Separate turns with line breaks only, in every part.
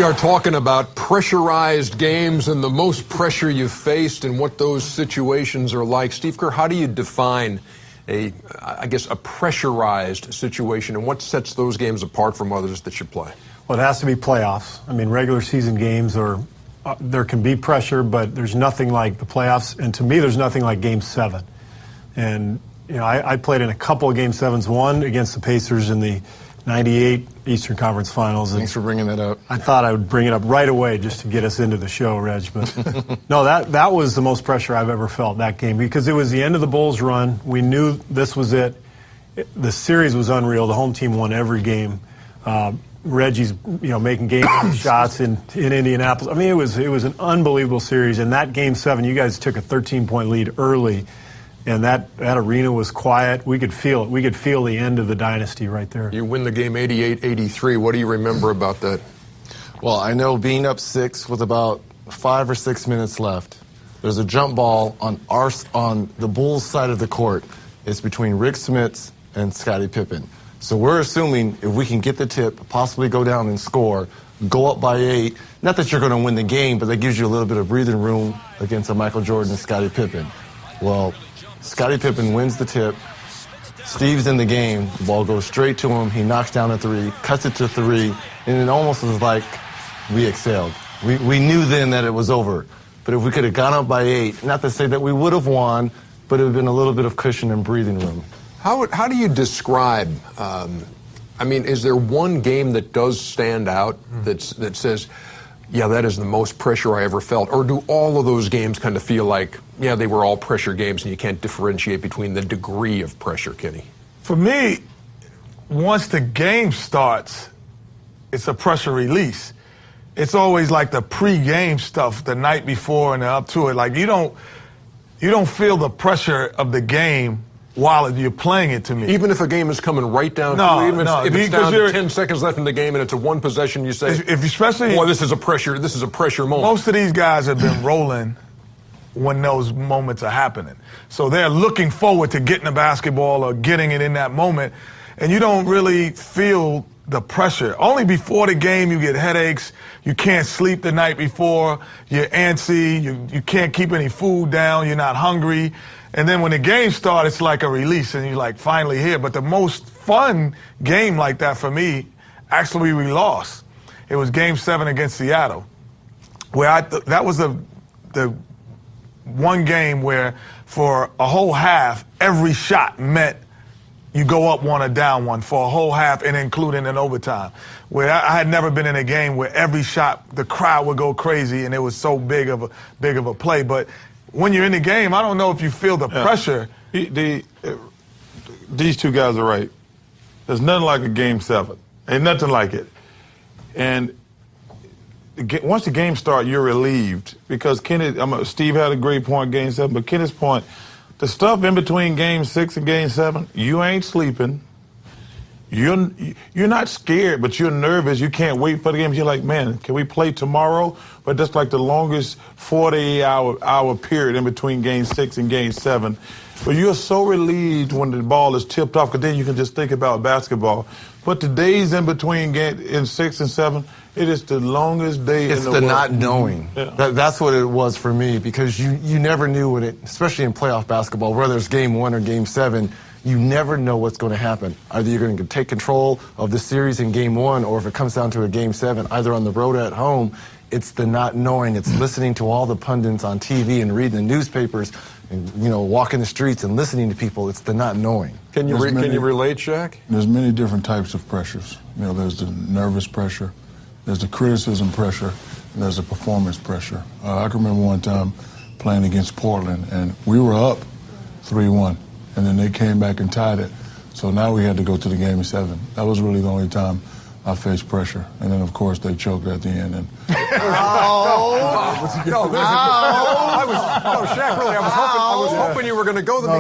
We are talking about pressurized games and the most pressure you've faced and what those situations are like. Steve Kerr, how do you define I guess, a pressurized situation, and what sets those games apart from others that you play?
Well, it has to be playoffs. I mean, regular season games are, there can be pressure, but there's nothing like the playoffs. And to me, there's nothing like Game 7. And, you know, I played in a couple of Game 7s, one against the Pacers in the 98 Eastern Conference Finals.
Thanks for bringing that up.
I thought I would bring it up right away just to get us into the show, Reg. But no, that was the most pressure I've ever felt, that game, because it was the end of the Bulls run. We knew this was it. The series was unreal. The home team won every game. Reggie's, you know, making game shots in Indianapolis. I mean, it was an unbelievable series. And that Game 7, you guys took a 13-point lead early. And that arena was quiet. We could feel it. We could feel the end of the dynasty right there.
You win the game 88-83. What do you remember about that?
Well, I know being up 6 with about 5 or 6 minutes left. There's a jump ball on the Bulls side of the court. It's between Rick Smits and Scottie Pippen. So we're assuming if we can get the tip, possibly go down and score, go up by 8. Not that you're going to win the game, but that gives you a little bit of breathing room against a Michael Jordan and Scottie Pippen. Well, Scottie Pippen wins the tip. Steve's in the game. The ball goes straight to him. He knocks down a 3, cuts it to 3, and it almost was like we excelled. We knew then that it was over. But if we could have gone up by 8, not to say that we would have won, but it would have been a little bit of cushion and breathing room.
How do you describe, I mean, is there one game that does stand out that says, yeah, that is the most pressure I ever felt? Or do all of those games kind of feel like, yeah, they were all pressure games and you can't differentiate between the degree of pressure, Kenny?
For me, once the game starts, it's a pressure release. It's always like the pre-game stuff the night before and up to it. Like you don't feel the pressure of the game while you're playing it, to me.
Even if a game is coming right down to even if it's down to 10 seconds left in the game and it's a one possession, you say,
especially,
boy, this is a pressure moment.
Most of these guys have been rolling when those moments are happening. So they're looking forward to getting the basketball or getting it in that moment, and you don't really feel the pressure. Only before the game you get headaches, you can't sleep the night before, you're antsy, you can't keep any food down, you're not hungry. And then when the game starts, it's like a release, and you're like, finally here. But the most fun game like that for me, actually we lost. It was Game 7 against Seattle, where that was the one game where for a whole half, every shot meant you go up 1 or down 1 for a whole half, and including an overtime. Where I had never been in a game where every shot, the crowd would go crazy, and it was so big of a play. But when you're in the game, I don't know if you feel the pressure.
These two guys are right. There's nothing like a Game 7. Ain't nothing like it. And once the game starts, you're relieved. Because Steve had a great point, Game 7, but Kenny's point, the stuff in between Game 6 and Game 7, you ain't sleeping. You're not scared, but you're nervous. You can't wait for the game. You're like, man, can we play tomorrow? But that's like the longest 48-hour period in between Game 6 and Game 7. But you're so relieved when the ball is tipped off, because then you can just think about basketball. But the days in between in 6 and 7, it is the longest day in the world.
It's the not knowing. Yeah. That's what it was for me, because you never knew when it, especially in playoff basketball, whether it's Game 1 or Game 7, you never know what's going to happen. Either you're going to take control of the series in Game 1, or if it comes down to a Game 7, either on the road or at home, it's the not knowing. It's listening to all the pundits on TV and reading the newspapers and, you know, walking the streets and listening to people. It's the not knowing.
Can you relate, Shaq?
There's many different types of pressures. You know, there's the nervous pressure, there's the criticism pressure, and there's the performance pressure. I can remember one time playing against Portland, and we were up 3-1. And then they came back and tied it. So now we had to go to the Game 7. That was really the only time I faced pressure. And then, of course, they choked at the end. And
Shaq, really, I was hoping you were going to go there,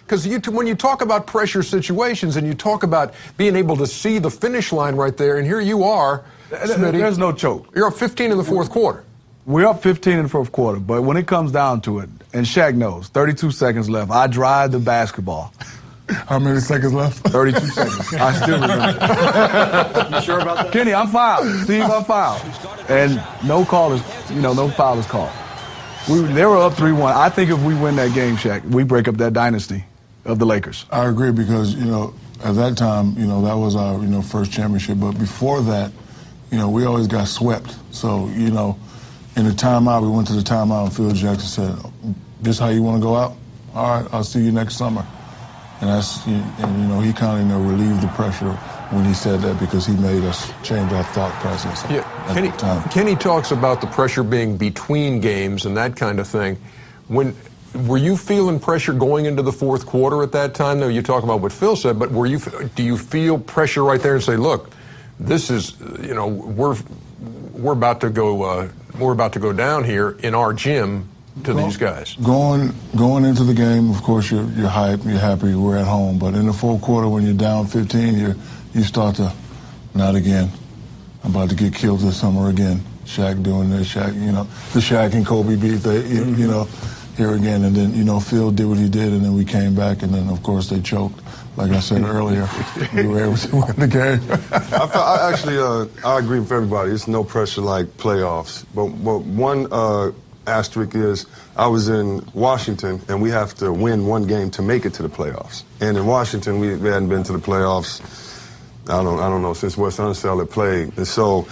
because when you talk about pressure situations and you talk about being able to see the finish line right there, and here you are, Smitty,
there's no choke.
You're up 15 in the fourth quarter.
We're up 15 in the fourth quarter, but when it comes down to it, and Shaq knows, 32 seconds left, I drive the basketball.
How many seconds left?
32 seconds. I still remember.
You sure about that?
Kenny, I'm fouled. Steve, I'm fouled. And no call is, no foul is called. They were up 3-1. I think if we win that game, Shaq, we break up that dynasty of the Lakers.
I agree because, at that time, that was our, first championship. But before that, we always got swept. So, in the timeout, we went to the timeout and Phil Jackson said, this how you want to go out? All right, I'll see you next summer. And he kind of relieved the pressure when he said that because he made us change our thought process at the time.
Kenny talks about the pressure being between games and that kind of thing. Were you feeling pressure going into the fourth quarter at that time? Though you talk about what Phil said, but do you feel pressure right there and say, look, this is, we're about to go down here in our gym to these guys?
Going into the game, of course, you're hyped, you're happy, we're at home. But in the fourth quarter, when you're down 15, you start to, not again. I'm about to get killed this summer again. Shaq doing this, Shaq, the Shaq and Kobe beat, here again. And then, Phil did what he did, and then we came back, and then, of course, they choked. Like I said earlier, we were able to win the game.
I agree with everybody. It's no pressure like playoffs. But one asterisk is I was in Washington, and we have to win one game to make it to the playoffs. And in Washington, we hadn't been to the playoffs, I don't know, since West Unseld had played. And so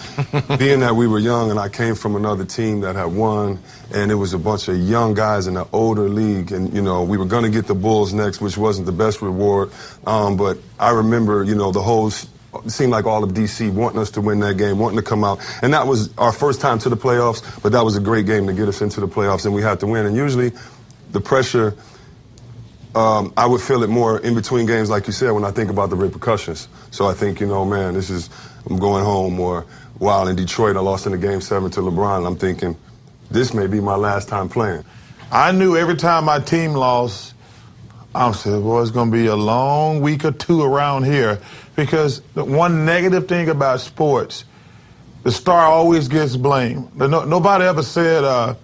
being that we were young and I came from another team that had won, and it was a bunch of young guys in the older league, and, we were going to get the Bulls next, which wasn't the best reward. But I remember, the whole, it seemed like all of D.C. wanting us to win that game, wanting to come out. And that was our first time to the playoffs, but that was a great game to get us into the playoffs, and we had to win. And usually the pressure, I would feel it more in between games, like you said, when I think about the repercussions. So I think, man, I'm going home. Or, while in Detroit, I lost in the Game 7 to LeBron, and I'm thinking, this may be my last time playing.
I knew every time my team lost, I said, well, it's going to be a long week or two around here. Because the one negative thing about sports, the star always gets blamed. Nobody ever said,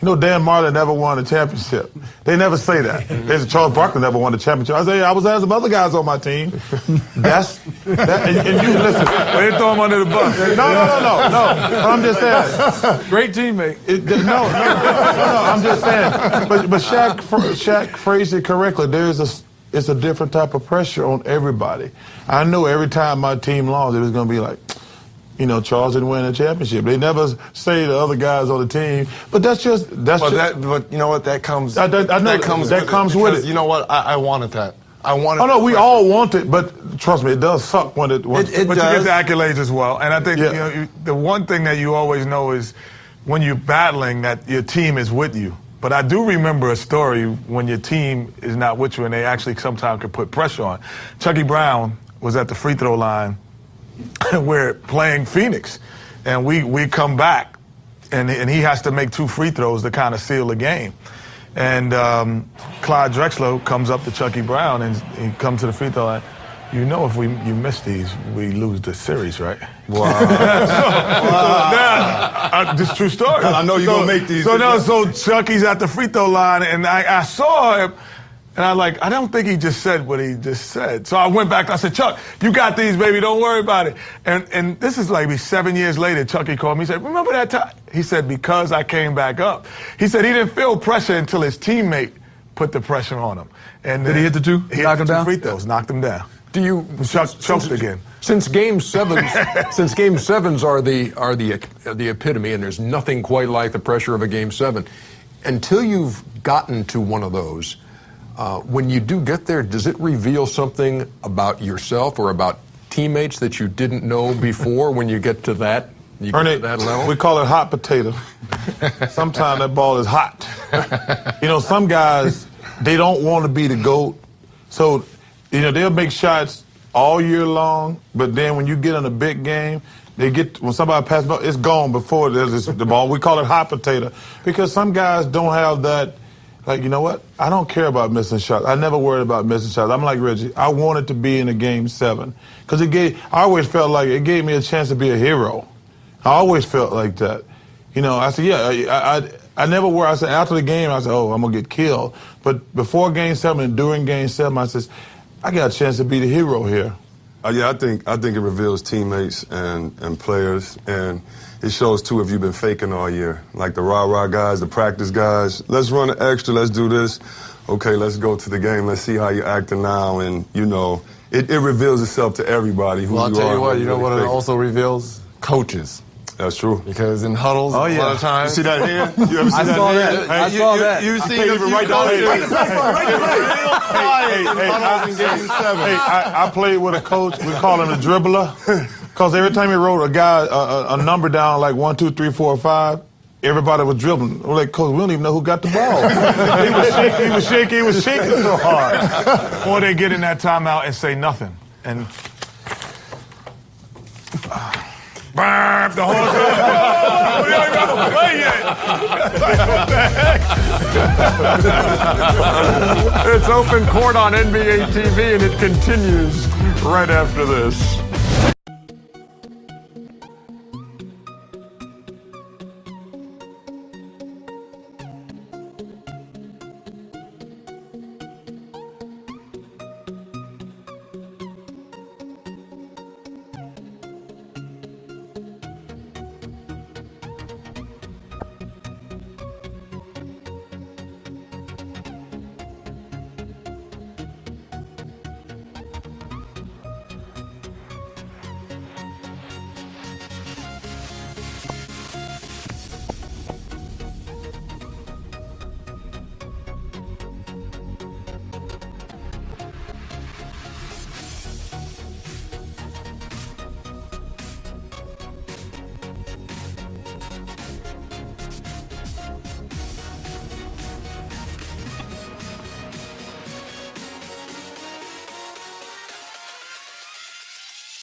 Dan Marlin never won a championship. They never say that. They said Charles Barkley never won a championship. I say, I was having some other guys on my team. And you listen.
They didn't throw him under the bus.
No. I'm just saying.
Great teammate.
No, I'm just saying. But Shaq phrased it correctly. It's a different type of pressure on everybody. I knew every time my team lost, it was going to be like, Charles didn't win a championship. They never say to other guys on the team, but that's just.
But you know what? That comes.
That comes with it.
You know what? I wanted that. I wanted.
Oh no, we all want it, but trust me, it does suck when it.
But you get the accolades as well, and I think the one thing that you always know is when you're battling that your team is with you. But I do remember a story when your team is not with you, and they actually sometimes can put pressure on. Chucky Brown was at the free throw line. We're playing Phoenix, and we come back, and he has to make 2 free throws to kind of seal the game. And Clyde Drexler comes up to Chucky Brown, and he comes to the free throw line. If you miss these, we lose the series, right?
Wow.
This is true story.
I know you're going to make these.
So Chucky's at the free throw line, and I saw him. And I don't think he just said what he just said. So I went back, I said, Chuck, you got these, baby, don't worry about it. And this is like 7 years later, Chucky called me, he said, remember that time? He said, because I came back up. He said he didn't feel pressure until his teammate put the pressure on him. And
did he hit the 2?
He knocked him down? Free throws, knocked him down.
Do you
choked again?
Since Game 7s are the epitome, and there's nothing quite like the pressure of a Game 7, until you've gotten to one of those, when you do get there, does it reveal something about yourself or about teammates that you didn't know before when you get to that, that level?
We call it hot potato. Sometimes that ball is hot. Some guys, they don't want to be the GOAT. So, they'll make shots all year long, but then when you get in a big game, when somebody passes the ball, it's gone before there's the ball. We call it hot potato because some guys don't have that. Like, you know what? I don't care about missing shots. I never worried about missing shots. I'm like Reggie. I wanted to be in a Game 7 because I always felt like it gave me a chance to be a hero. I always felt like that. I said, I never worried. I said, after the game, I said, oh, I'm going to get killed. But before Game 7 and during Game 7, I said, I got a chance to be the hero here.
Yeah, I think it reveals teammates and players, and it shows too if you've been faking all year. Like the rah-rah guys, the practice guys. Let's run an extra. Let's do this. Okay, let's go to the game. Let's see how you're acting now, and you know, it reveals itself to everybody who
Well, I'll
you
tell
are.
you what. You know what it
faking.
also reveals? Coaches.
That's true.
Because in huddles, a lot of times.
You see that hand? You ever see that
saw
hand?
that. I saw that.
You see
can't
the
even write down I played with a coach. We call him the dribbler, because every time he wrote a guy a number down like 1, 2, 3, 4, 5, everybody was dribbling. We're like, coach, we don't even know who got the ball. He was shaking so hard.
Or they get in that timeout and say nothing. And burp the whole time. We don't even play yet.
It's open court on NBA TV, and it continues right after this.